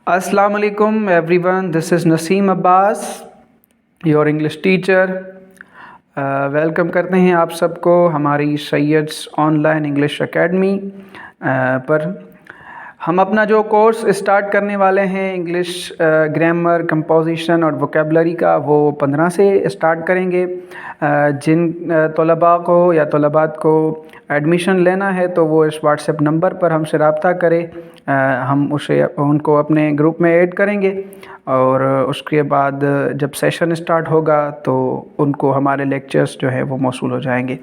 Assalamu alaikum everyone, this is Naseem Abbas, your English teacher. Welcome करते हैं आप सबको हमारी सैयद्स ऑनलाइन इंग्लिश एकेडमी पर। हम अपना जो कोर्स स्टार्ट करने वाले हैं इंग्लिश ग्रामर, कंपोजिशन और वोकेबलरी का, वो 15 से स्टार्ट करेंगे। जिन तलबा को या तलबात को एडमिशन लेना है तो वो इस व्हाट्सएप नंबर पर हमसे रब्ता करें। हम उनको अपने ग्रुप में ऐड करेंगे और उसके बाद जब सेशन स्टार्ट होगा तो उनको हमारे लेक्चर्स जो है वो मौसूल हो जाएंगे।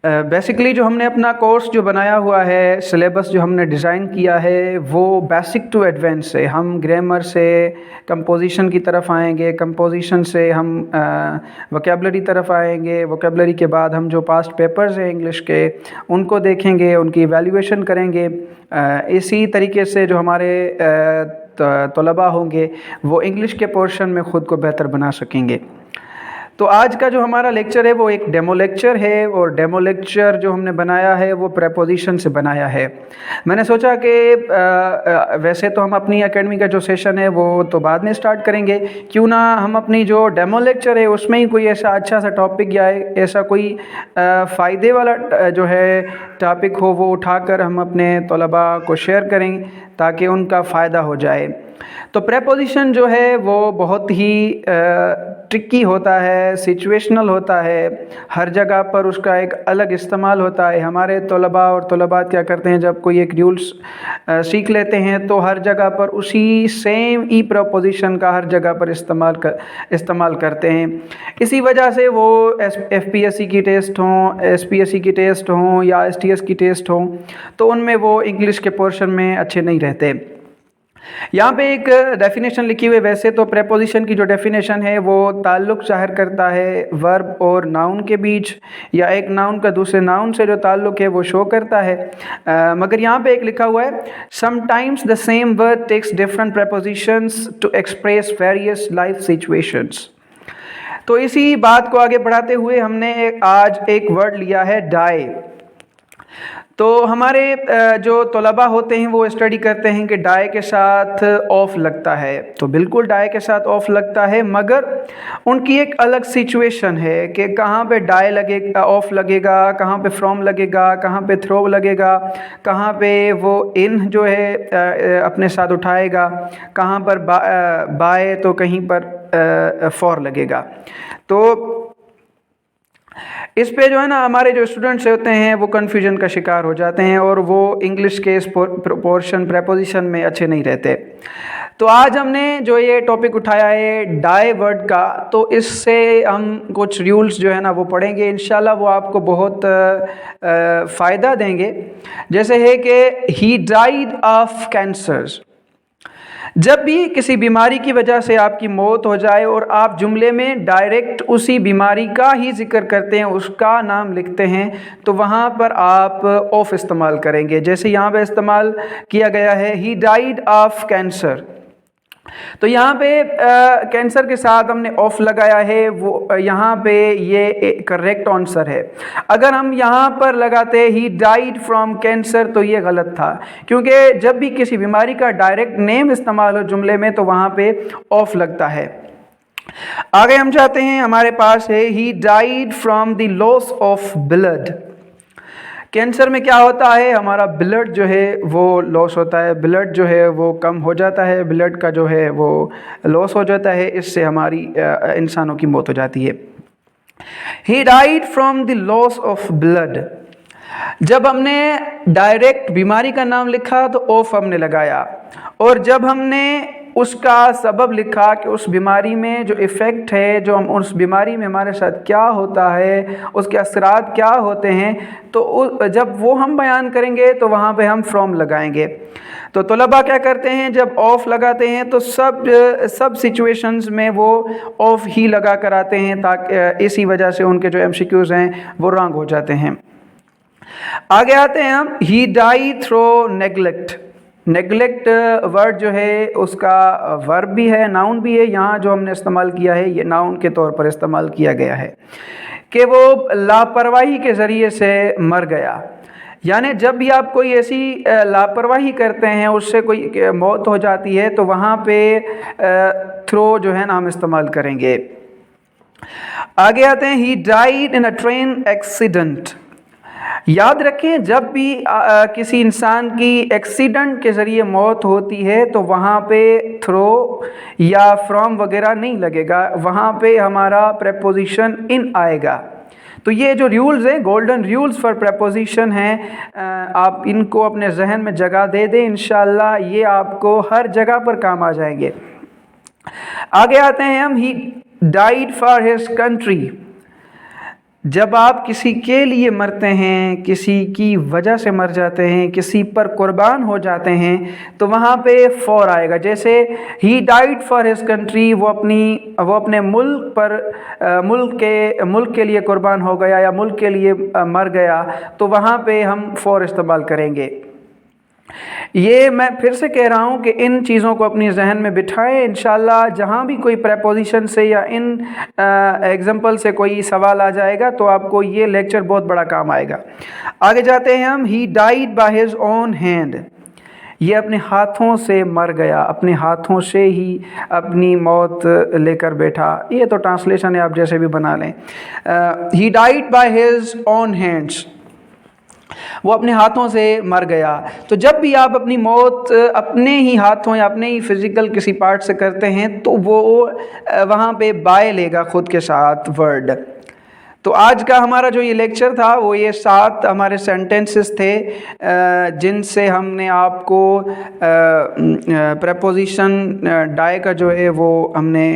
बेसिकली जो हमने अपना कोर्स जो बनाया हुआ है, सिलेबस जो हमने डिज़ाइन किया है, वो बेसिक टू एडवांस से हम ग्रामर से कंपोजिशन की तरफ आएंगे, कंपोजिशन से हम वोकेबलरी तरफ आएंगे, वोकेबलरी के बाद हम जो पास्ट पेपर्स हैं इंग्लिश के उनको देखेंगे, उनकी इवैल्यूएशन करेंगे। इसी तरीके से जो हमारे तलबा होंगे वो इंग्लिश के पोर्शन में ख़ुद को बेहतर बना सकेंगे। तो आज का जो हमारा लेक्चर है वो एक डेमो लेक्चर है, और डेमो लेक्चर जो हमने बनाया है वो प्रेपोजिशन से बनाया है। मैंने सोचा कि वैसे तो हम अपनी एकेडमी का जो सेशन है वो तो बाद में स्टार्ट करेंगे, क्यों ना हम अपनी जो डेमो लेक्चर है उसमें ही कोई ऐसा अच्छा सा टॉपिक या ऐसा कोई फ़ायदे वाला जो है टॉपिक हो वो उठाकर हम अपने तलबा को शेयर करें ताकि उनका फ़ायदा हो जाए। तो प्रेपोजिशन जो है वो बहुत ही ट्रिकी होता है, सिचुएशनल होता है, हर जगह पर उसका एक अलग इस्तेमाल होता है। हमारे तलबा और तलबात क्या करते हैं, जब कोई एक रूल्स सीख लेते हैं तो हर जगह पर उसी सेम ई प्रेपोजिशन का हर जगह पर इस्तेमाल करते हैं। इसी वजह से वो एफपीएससी की टेस्ट हों, एसपीएससी की टेस्ट हों या एसटीएस की टेस्ट हों, तो उनमें वो इंग्लिश के पोर्शन में अच्छे नहीं रहते। यहाँ पे एक डेफिनेशन लिखी हुई है। वैसे तो प्रेपोजिशन की जो डेफिनेशन है वो ताल्लुक़ ज़ाहिर करता है वर्ब और नाउन के बीच, या एक नाउन का दूसरे नाउन से जो ताल्लुक़ है वो शो करता है। मगर यहाँ पे एक लिखा हुआ है, sometimes the same word takes different prepositions to express various life situations. तो इसी बात को आगे बढ़ाते हुए हमने आज एक वर्ड लिया है डाई। तो हमारे जो तलबा होते हैं वो स्टडी करते हैं कि डाई के साथ ऑफ लगता है, तो बिल्कुल डाई के साथ ऑफ लगता है, मगर उनकी एक अलग सिचुएशन है कि कहाँ पे डाई लगेगा, ऑफ लगेगा, कहाँ पे फ्रॉम लगेगा, कहाँ पे थ्रो लगेगा, कहाँ पे वो इन जो है अपने साथ उठाएगा, कहाँ पर बाय तो कहीं पर फॉर लगेगा। तो इस पे जो है ना हमारे जो स्टूडेंट्स होते हैं वो कन्फ्यूजन का शिकार हो जाते हैं और वो इंग्लिश के इस पोर्शन प्रेपोजिशन में अच्छे नहीं रहते। तो आज हमने जो ये टॉपिक उठाया है डाई वर्ड का, तो इससे हम कुछ रूल्स जो है ना वो पढ़ेंगे। इंशाल्लाह वो आपको बहुत फ़ायदा देंगे। जैसे है कि ही डाइड ऑफ कैंसर। जब भी किसी बीमारी की वजह से आपकी मौत हो जाए और आप जुमले में डायरेक्ट उसी बीमारी का ही जिक्र करते हैं, उसका नाम लिखते हैं, तो वहाँ पर आप ऑफ इस्तेमाल करेंगे। जैसे यहाँ पे इस्तेमाल किया गया है ही डाइड ऑफ कैंसर, तो यहाँ पे कैंसर के साथ हमने ऑफ लगाया है, वो यहाँ पे ये करेक्ट आंसर है। अगर हम यहाँ पर लगाते ही डाइड फ्रॉम कैंसर तो ये गलत था, क्योंकि जब भी किसी बीमारी का डायरेक्ट नेम इस्तेमाल हो जुमले में तो वहाँ पे ऑफ लगता है। आगे हम चाहते हैं, हमारे पास है he died from the loss of blood. Cancer में क्या होता है, हमारा ब्लड जो है वो लॉस होता है, ब्लड जो है वो कम हो जाता है, ब्लड का जो है वो लॉस हो जाता है, इससे हमारी इंसानों की मौत हो जाती है। He died from the loss of blood. जब हमने डायरेक्ट बीमारी का नाम लिखा तो ऑफ हमने लगाया, और जब हमने उसका सबब लिखा कि उस बीमारी में जो इफ़ेक्ट है, जो हम उस बीमारी में हमारे साथ क्या होता है, उसके असरात क्या होते हैं, तो जब वो हम बयान करेंगे तो वहाँ पे हम फ्रॉम लगाएंगे। तो तलबा क्या करते हैं, जब ऑफ लगाते हैं तो सब सिचुएशंस में वो ऑफ ही लगा कर आते हैं, ताकि इसी वजह से उनके जो एमसीक्यूज़ हैं वो रॉन्ग हो जाते हैं। आगे आते हैं हम, he die through neglect. Neglect word जो है उसका वर्ब भी है, नाउन भी है। यहाँ जो हमने इस्तेमाल किया है ये नाउन के तौर पर इस्तेमाल किया गया है कि वो लापरवाही के ज़रिए से मर गया। यानी जब भी आप कोई ऐसी लापरवाही करते हैं, उससे कोई मौत हो जाती है, तो वहाँ पे थ्रो जो है ना हम इस्तेमाल करेंगे। आगे आते हैं, he died in a train accident. याद रखें, जब भी किसी इंसान की एक्सीडेंट के ज़रिए मौत होती है तो वहाँ पे थ्रो या फ्रॉम वगैरह नहीं लगेगा, वहाँ पे हमारा प्रेपोजिशन इन आएगा। तो ये जो रूल्स हैं, गोल्डन रूल्स फॉर प्रेपोजिशन हैं, आप इनको अपने जहन में जगह दे दें, इंशाल्लाह ये आपको हर जगह पर काम आ जाएंगे। आगे आते हैं हम, he died for his country. जब आप किसी के लिए मरते हैं, किसी की वजह से मर जाते हैं, किसी पर कुर्बान हो जाते हैं, तो वहाँ पे फॉर आएगा। जैसे he died for his country, वो अपने मुल्क पर मुल्क के लिए कुर्बान हो गया या मुल्क के लिए मर गया, तो वहाँ पे हम फॉर इस्तेमाल करेंगे। ये मैं फिर से कह रहा हूँ कि इन चीज़ों को अपनी जहन में बिठाएं, इंशाल्लाह जहाँ भी कोई प्रेपोजिशन से या इन एग्जाम्पल से कोई सवाल आ जाएगा तो आपको ये लेक्चर बहुत बड़ा काम आएगा। आगे जाते हैं हम, he died by his own hand. ये अपने हाथों से मर गया, अपने हाथों से ही अपनी मौत लेकर बैठा। ये तो ट्रांसलेशन है, आप जैसे भी बना लें। He died by his own hands, वो अपने हाथों से मर गया। तो जब भी आप अपनी मौत अपने ही हाथों या अपने ही फिजिकल किसी पार्ट से करते हैं तो वो वहाँ पे बाय लेगा खुद के साथ वर्ड। तो आज का हमारा जो ये लेक्चर था वो ये 7 हमारे सेंटेंसेस थे जिनसे हमने आपको प्रेपोजिशन डाई का जो है वो हमने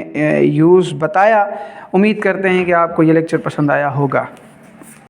यूज़ बताया। उम्मीद करते हैं कि आपको ये लेक्चर पसंद आया होगा।